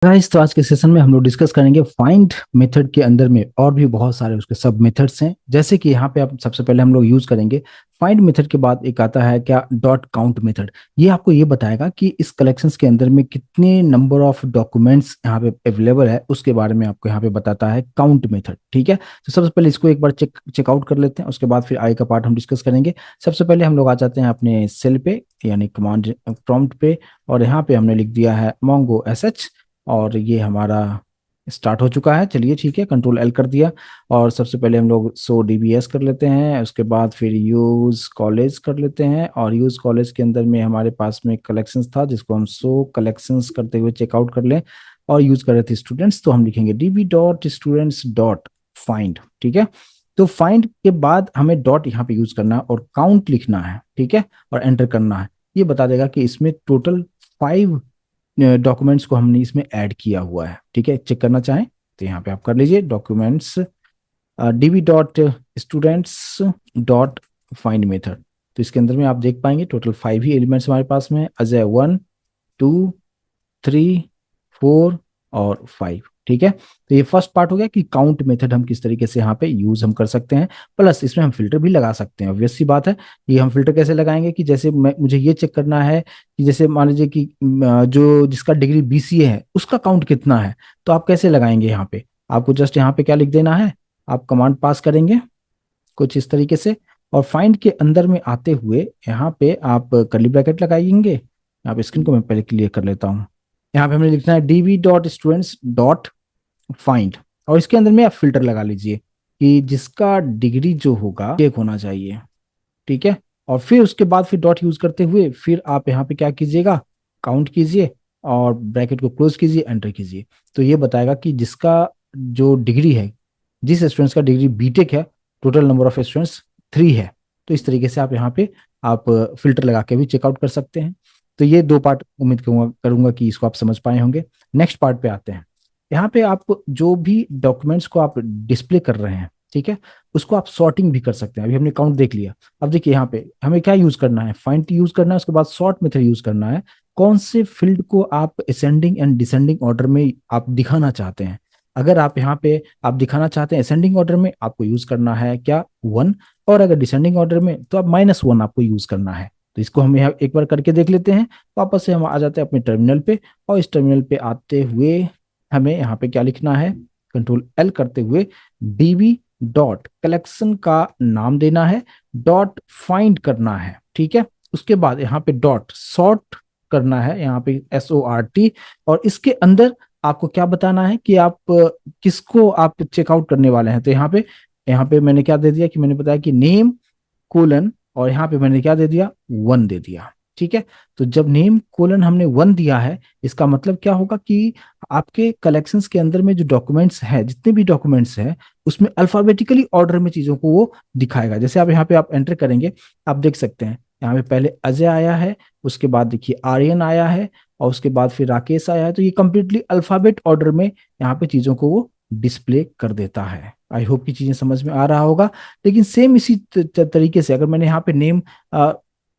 Guys, तो आज के सेशन में हम लोग डिस्कस करेंगे फाइंड मेथड के अंदर में और भी बहुत सारे उसके सब मेथड्स हैं। जैसे कि यहाँ पे आप सबसे पहले हम लोग यूज करेंगे फाइंड मेथड के बाद एक आता है क्या, डॉट काउंट मेथड। ये आपको ये बताएगा कि इस कलेक्शंस के अंदर में कितने नंबर ऑफ डॉक्यूमेंट्स यहाँ पे अवेलेबल है, उसके बारे में आपको यहाँ पे बताता है काउंट मेथड। ठीक है, तो सबसे पहले इसको एक बार चेकआउट कर लेते हैं, उसके बाद फिर आगे का पार्ट हम डिस्कस करेंगे। सबसे पहले हम लोग आ जाते हैं अपने सेल पे, यानी कमांड प्रॉम्प्ट पे, और यहाँ पे हमने लिख दिया है मोंगो एसएच, और ये हमारा स्टार्ट हो चुका है। चलिए ठीक है, कंट्रोल एल कर दिया। और सबसे पहले हम लोग सो डीबीएस कर लेते हैं, उसके बाद फिर यूज कॉलेज कर लेते हैं, और यूज कॉलेज के अंदर में हमारे पास में कलेक्शंस था जिसको हम सो कलेक्शंस करते हुए चेकआउट कर लें। और यूज कर रहे थे स्टूडेंट्स, तो हम लिखेंगे dB dot students dot find. ठीक है, तो फाइंड के बाद हमें डॉट यहाँ पे यूज करना है और काउंट लिखना है। ठीक है, और एंटर करना है। ये बता देगा कि इसमें टोटल 5 डॉक्यूमेंट्स को हमने इसमें ऐड किया हुआ है। ठीक है, चेक करना चाहें तो यहाँ पे आप कर लीजिए documents dB dot students dot find method. तो इसके अंदर में आप देख पाएंगे टोटल 5 ही एलिमेंट्स हमारे पास में है, अजय 1, 2, 3, 4 और 5। ठीक है, तो ये फर्स्ट पार्ट हो गया कि काउंट मेथड हम किस तरीके से यहाँ पे यूज हम कर सकते हैं। प्लस इसमें हम फिल्टर भी लगा सकते हैं, ऑब्वियस सी बात है। ये हम फिल्टर कैसे लगाएंगे कि जैसे मुझे ये चेक करना है कि जैसे मान लीजिए कि जो जिसका डिग्री बीसीए है उसका काउंट कितना है, तो आप कैसे लगाएंगे यहाँ पे। आपको जस्ट यहाँ पे क्या लिख देना है, आप कमांड पास करेंगे कुछ इस तरीके से, और फाइंड के अंदर में आते हुए यहाँ पे आप कर्ली ब्रैकेट लगाएंगे। यहाँ पे स्क्रीन को मैं पहले क्लियर कर लेता हूँ। यहाँ पे हमें लिखना है dB dot students dot find, और इसके अंदर में आप फिल्टर लगा लीजिए कि जिसका डिग्री जो होगा एक होना चाहिए। ठीक है, और फिर उसके बाद फिर डॉट यूज करते हुए फिर आप यहाँ पे क्या कीजिएगा, काउंट कीजिए और ब्रैकेट को क्लोज कीजिए, एंटर कीजिए। तो ये बताएगा कि जिसका जो डिग्री है, जिस स्टूडेंट्स का डिग्री बीटेक है, टोटल नंबर ऑफ स्टूडेंट्स 3 है। तो इस तरीके से आप यहाँ पे आप फिल्टर लगा के भी चेकआउट कर सकते हैं। तो ये 2 पार्ट उम्मीद करूंगा कि इसको आप समझ पाए होंगे। नेक्स्ट पार्ट पे आते हैं। यहाँ पे आप जो भी डॉक्यूमेंट्स को आप डिस्प्ले कर रहे हैं, ठीक है, उसको आप सॉर्टिंग भी कर सकते हैं। अभी हमने काउंट देख लिया। अब देखिए यहाँ पे हमें क्या यूज करना है, फाइंड यूज करना है, उसके बाद सॉर्ट मेथड यूज करना है। कौन से फील्ड को आप असेंडिंग एंड डिसेंडिंग ऑर्डर में आप दिखाना चाहते हैं। अगर आप यहाँ पे आप दिखाना चाहते हैं असेंडिंग ऑर्डर में, आपको यूज करना है क्या, 1, और अगर डिसेंडिंग ऑर्डर में तो आप -1 आपको यूज करना है। तो इसको हम यहाँ एक बार करके देख लेते हैं। वापस से हम आ जाते हैं अपने टर्मिनल पे, और इस टर्मिनल पे आते हुए हमें यहाँ पे क्या लिखना है, कंट्रोल एल करते हुए डीबी डॉट कलेक्शन का नाम देना है, डॉट फाइंड करना है। ठीक है, उसके बाद यहाँ पे डॉट सॉर्ट करना है, यहाँ पे SORT, और इसके अंदर आपको क्या बताना है कि आप किसको आप चेकआउट करने वाले हैं। तो यहाँ पे मैंने क्या दे दिया कि मैंने बताया कि नेम कोलन, और यहाँ पे मैंने क्या दे दिया, 1 दे दिया। ठीक है, तो जब नेम कोलन हमने 1 दिया है, इसका मतलब क्या होगा कि आपके कलेक्शंस के अंदर में जो डॉक्यूमेंट्स हैं, जितने भी डॉक्यूमेंट्स हैं, उसमें अल्फाबेटिकली ऑर्डर में चीजों को वो दिखाएगा। जैसे आप यहाँ पे आप एंटर करेंगे, आप देख सकते हैं यहाँ पे पहले अजय आया है, उसके बाद देखिए आर्यन आया है, और उसके बाद फिर राकेश आया है। तो ये कंप्लीटली अल्फाबेट ऑर्डर में यहाँ पे चीजों को वो डिस्प्ले कर देता है। आई होप की चीजें समझ में आ रहा होगा। लेकिन सेम इसी तरीके से अगर मैंने यहाँ पे नेम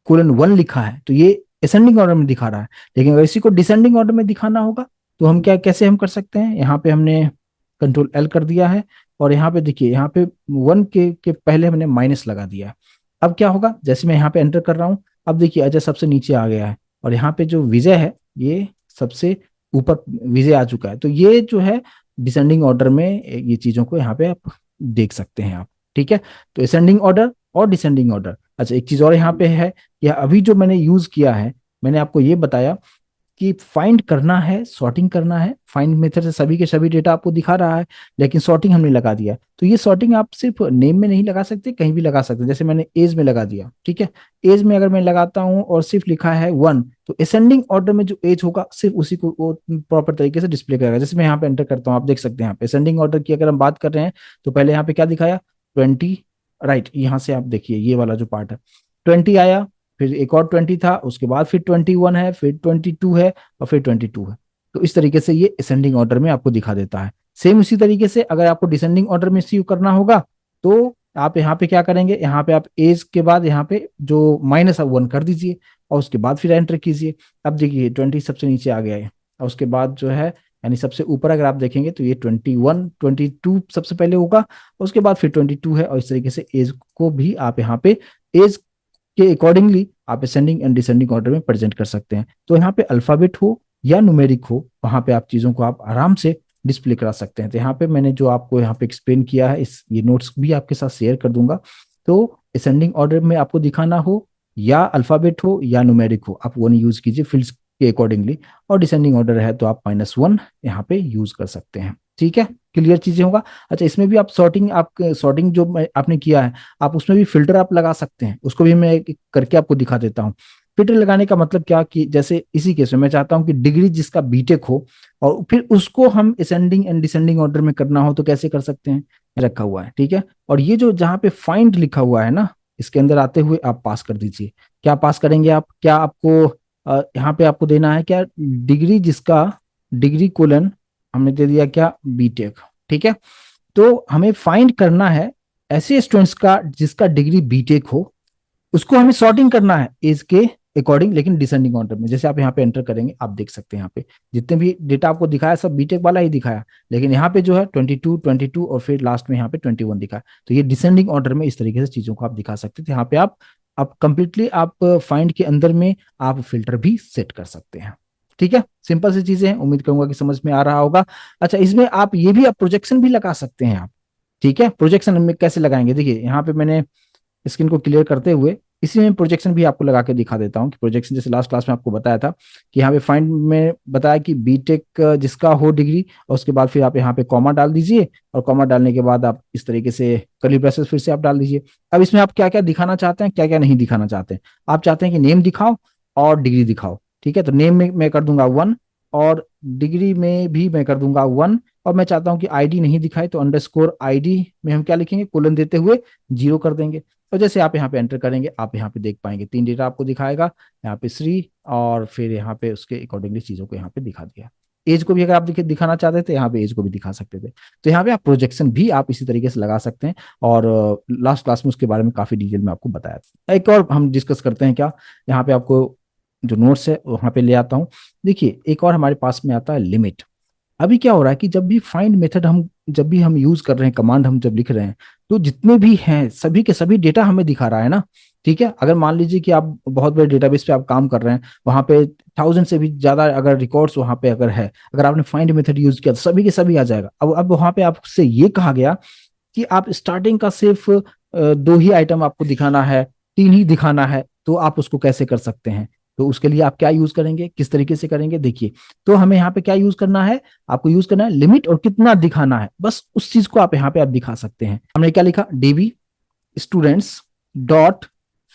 :1 लिखा है, तो ये असेंडिंग ऑर्डर में दिखा रहा है। लेकिन अगर इसी को डिसेंडिंग ऑर्डर में दिखाना होगा, तो हम क्या कैसे हम कर सकते हैं, यहाँ पे हमने कंट्रोल एल कर दिया है, और यहाँ पे देखिए यहाँ पे 1 के पहले हमने माइनस लगा दिया है। अब क्या होगा, जैसे मैं यहाँ पे एंटर कर रहा हूँ, अब देखिए अजय सबसे नीचे आ गया है, और यहाँ पे जो विजय है ये सबसे ऊपर विजय आ चुका है। तो ये जो है डिसेंडिंग ऑर्डर में ये चीजों को यहाँ पे आप देख सकते हैं आप। ठीक है, तो असेंडिंग ऑर्डर और डिसेंडिंग ऑर्डर। अच्छा, एक चीज और यहाँ पे है, या अभी जो मैंने यूज किया है, मैंने आपको ये बताया कि फाइंड करना है, सॉर्टिंग करना है। फाइंड मेथड से सभी के सभी डेटा आपको दिखा रहा है, लेकिन सॉर्टिंग हमने लगा दिया। तो ये सॉर्टिंग आप सिर्फ नेम में नहीं लगा सकते, कहीं भी लगा सकते हैं। जैसे मैंने एज में लगा दिया, ठीक है, एज में अगर मैं लगाता हूँ और सिर्फ लिखा है 1, तो असेंडिंग ऑर्डर में जो एज होगा सिर्फ उसी को वो प्रॉपर तरीके से डिस्प्ले करेगा। जैसे मैं यहाँ पे एंटर करता हूँ, आप देख सकते हैं यहाँ पे असेंडिंग ऑर्डर की अगर हम बात कर रहे हैं, तो पहले यहाँ पे क्या दिखाया, 20, राइट। यहाँ से आप देखिए ये वाला जो पार्ट है, 20 आया, फिर एक और 20 था, उसके बाद फिर 21 है, फिर 22 है, और फिर 22 है। तो इस तरीके से ये असेंडिंग ऑर्डर में आपको दिखा देता है। सेम उसी तरीके से अगर आपको डिसेंडिंग ऑर्डर में सीव करना होगा, तो आप यहाँ पे क्या करेंगे, यहाँ पे आप एज के बाद यहाँ पे जो -1 कर दीजिए, और उसके बाद फिर एंटर कीजिए। अब देखिए 20 सबसे नीचे आ गया है, और उसके बाद जो है यानी सबसे ऊपर अगर आप देखेंगे तो ये 21 22 सबसे पहले होगा, उसके बाद फिर 22 है, और इस तरीके से एज को भी आप यहाँ पे एज के अकॉर्डिंगली आप असेंडिंग एंड डिसेंडिंग ऑर्डर में प्रेजेंट कर सकते हैं। तो यहाँ पे अल्फाबेट हो या न्यूमेरिक हो, वहां पे आप चीजों को आप आराम से डिस्प्ले करा सकते हैं। तो यहाँ पे मैंने जो आपको यहाँ पे एक्सप्लेन किया है, इस ये नोट्स भी आपके साथ शेयर कर दूंगा। तो असेंडिंग ऑर्डर में आपको दिखाना हो या अल्फाबेट हो या न्यूमेरिक हो, आप वो नहीं यूज कीजिए फील्ड्स के अकॉर्डिंगली, और डिसेंडिंग ऑर्डर है तो आप -1 यहाँ पे यूज कर सकते हैं। ठीक है, क्लियर चीजें होगा। अच्छा, इसमें भी आप सॉर्टिंग, आप सॉर्टिंग जो आपने किया है, आप उसमें भी फिल्टर आप लगा सकते हैं, उसको भी मैं करके आपको दिखा देता हूँ। फिल्टर लगाने का मतलब क्या कि जैसे इसी केस में मैं चाहता हूं कि डिग्री जिसका बीटेक हो और फिर उसको हम असेंडिंग एंड डिसेंडिंग ऑर्डर में करना हो, तो कैसे कर सकते हैं, रखा हुआ है। ठीक है, और ये जो जहाँ पे फाइंड लिखा हुआ है ना, इसके अंदर आते हुए आप पास कर दीजिए। क्या पास करेंगे आप, क्या आपको यहाँ पे आपको देना है क्या, डिग्री जिसका डिग्री कोलन हमने दे दिया क्या, बीटेक। ठीक है, तो हमें फाइंड करना है ऐसे स्टूडेंट्स का जिसका डिग्री बीटेक हो, उसको हमें सॉर्टिंग करना है एज के अकॉर्डिंग, लेकिन डिसेंडिंग ऑर्डर में। जैसे आप यहाँ पे एंटर करेंगे, आप देख सकते हैं यहाँ पे जितने भी डेटा आपको दिखाया सब बीटेक वाला ही दिखाया, लेकिन यहाँ पे जो है 22 22 और फिर लास्ट में यहाँ पे 21 दिखाया। तो ये डिसेंडिंग ऑर्डर में इस तरीके से चीजों को आप दिखा सकते थे। यहाँ पे आप कंप्लीटली आप फाइंड के अंदर में आप फिल्टर भी सेट कर सकते हैं। ठीक है, सिंपल सी चीजें हैं, उम्मीद करूंगा कि समझ में आ रहा होगा। अच्छा, इसमें आप ये भी आप प्रोजेक्शन भी लगा सकते हैं आप। ठीक है, प्रोजेक्शन में कैसे लगाएंगे, देखिए यहाँ पे मैंने स्क्रीन को क्लियर करते हुए इसी में प्रोजेक्शन भी आपको लगा के दिखा देता हूँ कि प्रोजेक्शन जैसे लास्ट क्लास में आपको बताया था कि यहाँ पे फाइंड में बताया कि बीटेक जिसका हो डिग्री, और उसके बाद फिर आप यहाँ पे कॉमा डाल दीजिए, और कॉमा डालने के बाद आप इस तरीके से कर्ली ब्रेसेस फिर से आप डाल दीजिए। अब इसमें आप क्या क्या दिखाना चाहते हैं, क्या क्या नहीं दिखाना चाहते हैं। आप चाहते हैं कि नेम दिखाओ और डिग्री दिखाओ। ठीक है, तो नेम में मैं कर दूंगा 1, और डिग्री में भी मैं कर दूंगा 1, और मैं चाहता हूं कि आईडी नहीं दिखाए तो अंडरस्कोर आईडी में हम क्या लिखेंगे, कोलन देते हुए 0 कर देंगे। और जैसे आप यहाँ पे एंटर करेंगे, आप यहाँ पे देख पाएंगे 3 डेटा आपको दिखाएगा, यहाँ पे श्री, और फिर यहाँ पे उसके अकॉर्डिंगली चीजों को यहाँ पे दिखा दिया। एज को भी अगर आप दिखाना चाहते थे, यहाँ पे एज को भी दिखा सकते थे। तो यहाँ पे आप प्रोजेक्शन भी आप इसी तरीके से लगा सकते हैं, और लास्ट क्लास में उसके बारे में काफी डिटेल में आपको बताया था। एक और हम डिस्कस करते हैं क्या, यहाँ पे आपको जो नोट्स है वहां पे ले आता हूँ। देखिए, एक और हमारे पास में आता है लिमिट। अभी क्या हो रहा है कि जब भी फाइंड मेथड हम जब भी हम यूज कर रहे हैं, कमांड हम जब लिख रहे हैं, तो जितने भी हैं सभी के सभी डेटा हमें दिखा रहा है ना। ठीक है, अगर मान लीजिए कि आप बहुत बड़े डेटाबेस पे आप काम कर रहे हैं, वहां पे 1000 से भी ज्यादा अगर रिकॉर्ड्स वहां पे अगर है, अगर आपने फाइंड मेथड यूज किया तो सभी के सभी आ जाएगा। अब वहां पे आपसे ये कहा गया कि आप स्टार्टिंग का सिर्फ 2 ही आइटम आपको दिखाना है, 3 ही दिखाना है, तो आप उसको कैसे कर सकते हैं। तो उसके लिए आप क्या यूज करेंगे, किस तरीके से करेंगे, देखिए। तो हमें यहाँ पे क्या यूज करना है, आपको यूज करना है लिमिट, और कितना दिखाना है, बस उस चीज को आप यहाँ पे आप दिखा सकते हैं। हमने क्या लिखा, dB students dot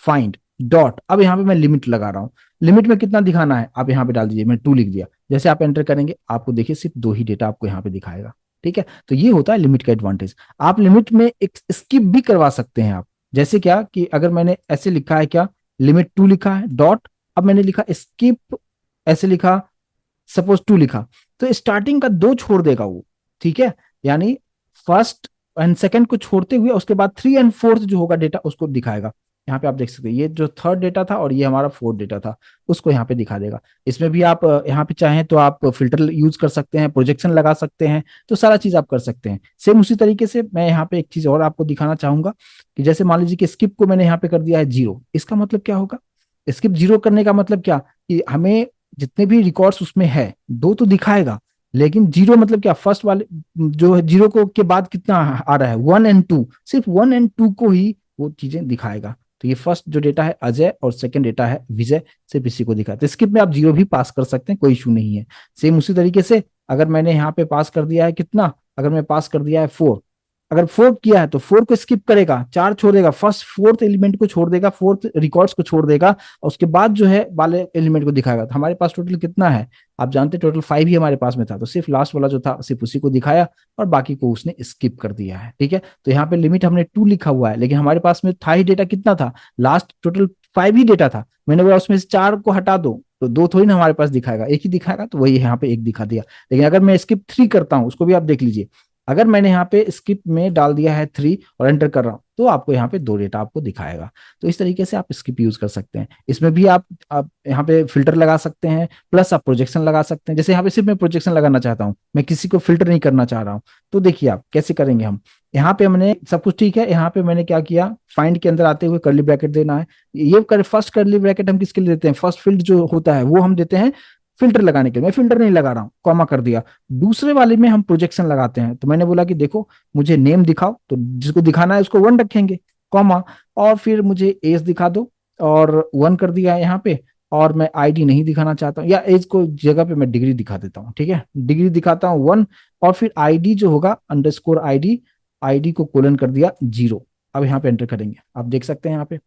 find dot, अब यहाँ पे मैं लिमिट लगा रहा हूँ। लिमिट में कितना दिखाना है आप यहाँ पे डाल दीजिए, मैं 2 लिख दिया। जैसे आप एंटर करेंगे, आपको देखिए सिर्फ 2 ही डेटा आपको यहाँ पे दिखाएगा। ठीक है, तो ये होता है लिमिट का एडवांटेज। आप लिमिट में एक स्किप भी करवा सकते हैं आप। जैसे क्या कि अगर मैंने ऐसे लिखा है क्या, लिमिट 2 लिखा है डॉट, अब मैंने लिखा स्किप, ऐसे लिखा, सपोज 2 लिखा, तो स्टार्टिंग का 2 छोड़ देगा वो। ठीक है, यानी फर्स्ट एंड सेकंड को छोड़ते हुए उसके बाद 3 एंड 4th जो होगा डेटा उसको दिखाएगा। यहाँ पे आप देख सकते हैं, ये जो 3rd डेटा था और ये हमारा 4th डेटा था, उसको यहाँ पे दिखा देगा। इसमें भी आप यहाँ पे चाहें तो आप फिल्टर यूज कर सकते हैं, प्रोजेक्शन लगा सकते हैं, तो सारा चीज आप कर सकते हैं। सेम उसी तरीके से मैं यहाँ पे एक चीज और आपको दिखाना चाहूंगा कि जैसे मान लीजिए कि स्किप को मैंने यहाँ पे कर दिया है 0, इसका मतलब क्या होगा, स्किप 0 करने का मतलब क्या कि हमें जितने भी रिकॉर्ड्स उसमें है 2 तो दिखाएगा, लेकिन 0 मतलब क्या, फर्स्ट वाले जो है 0 को के बाद कितना आ रहा है, 1 एंड 2, सिर्फ 1 एंड 2 को ही वो चीजें दिखाएगा। तो ये फर्स्ट जो डेटा है अजय और सेकंड डेटा है विजय, सिर्फ इसी को दिखाता है। स्किप में आप 0 भी पास कर सकते हैं, कोई इशू नहीं है। सेम उसी तरीके से अगर मैंने यहाँ पे पास कर दिया है कितना, अगर मैं पास कर दिया है 4, अगर 4 किया है तो 4 को स्किप करेगा, 4 छोड़ देगा, फर्स्ट 4th एलिमेंट को छोड़ देगा, 4th रिकॉर्ड्स को छोड़ देगा, और उसके बाद जो है वाले एलिमेंट को दिखाएगा। तो हमारे पास टोटल कितना है, आप जानते हैं टोटल 5 ही हमारे पास में था, तो सिर्फ लास्ट वाला जो था सिर्फ उसी को दिखाया और बाकी को उसने स्किप कर दिया है। ठीक है, तो यहाँ पे लिमिट हमने 2 लिखा हुआ है, लेकिन हमारे पास में था ही डेटा कितना था, लास्ट टोटल 5 ही डेटा था। मैंने बोला उसमें से 4 को हटा दो तो 2 थोड़ी ना हमारे पास दिखाएगा, एक ही दिखाएगा, तो वही यहाँ पे 1 दिखा दिया। लेकिन अगर मैं स्किप 3 करता हूँ, उसको भी आप देख लीजिए, अगर मैंने यहाँ पे स्किप में डाल दिया है 3 और एंटर कर रहा हूँ, तो आपको यहाँ पे दो डेटा आपको दिखाएगा। तो इस तरीके से आप स्किप यूज कर सकते हैं। इसमें भी आप यहाँ पे फिल्टर लगा सकते हैं, प्लस आप प्रोजेक्शन लगा सकते हैं। जैसे यहाँ पे सिर्फ मैं प्रोजेक्शन लगाना चाहता हूँ, मैं किसी को फिल्टर नहीं करना चाह रहा हूँ, तो देखिए आप कैसे करेंगे। हम यहाँ पे हमने सब कुछ ठीक है, यहाँ पे मैंने क्या किया, फाइंड के अंदर आते हुए कर्ली ब्रैकेट देना है। ये कर फर्स्ट कर्ली ब्रैकेट हम किसके लिए देते हैं, फर्स्ट फील्ड जो होता है वो हम देते हैं फिल्टर लगाने के लिए। मैं फिल्टर नहीं लगा रहा हूँ, कॉमा कर दिया। दूसरे वाले में हम प्रोजेक्शन लगाते हैं। तो मैंने बोला कि देखो मुझे नेम दिखाओ, तो जिसको दिखाना है उसको वन रखेंगे, कॉमा, और फिर मुझे एज दिखा दो, और वन कर दिया है यहाँ पे। और मैं आईडी नहीं दिखाना चाहता हूँ, या एज को जगह पे मैं डिग्री दिखा देता हूँ, ठीक है, डिग्री दिखाता हूँ वन। और फिर आईडी जो होगा अंडरस्कोर आईडी, आईडी को कोलन कर दिया 0। अब यहाँ पे एंटर करेंगे, आप देख सकते हैं यहाँ पे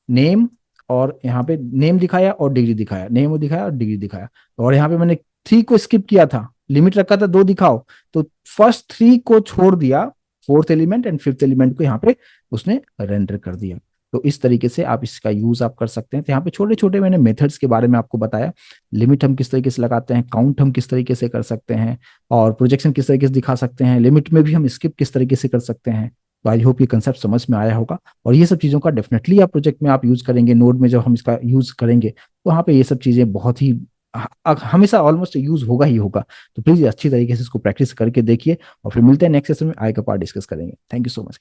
नेम, और यहाँ पे नेम दिखाया और डिग्री दिखाया, नेम दिखाया और डिग्री दिखाया। और यहाँ पे मैंने 3 को स्किप किया था, लिमिट रखा था 2 दिखाओ, तो फर्स्ट 3 को छोड़ दिया, fourth element and fifth element को यहाँ पे उसने रेंडर कर दिया। तो इस तरीके से आप इसका यूज आप कर सकते हैं। तो यहाँ पे छोटे छोटे मैंने मेथड्स के बारे में आपको बताया, लिमिट हम किस तरीके से लगाते हैं, काउंट हम किस तरीके से कर सकते हैं, और प्रोजेक्शन किस तरीके से दिखा सकते हैं, लिमिट में भी हम स्किप किस तरीके से कर सकते हैं। तो आई होप ये कंसेप्ट समझ में आया होगा। और ये सब चीज़ों का डेफिनेटली आप प्रोजेक्ट में आप यूज करेंगे, नोड में जब हम इसका यूज करेंगे तो वहाँ पे ये सब चीज़ें बहुत ही हमेशा ऑलमोस्ट यूज होगा ही होगा। तो प्लीज अच्छी तरीके से इसको प्रैक्टिस करके देखिए, और फिर मिलते हैं नेक्स्ट सेशन में, आगे का पार्ट डिस्कस करेंगे। Thank you so much.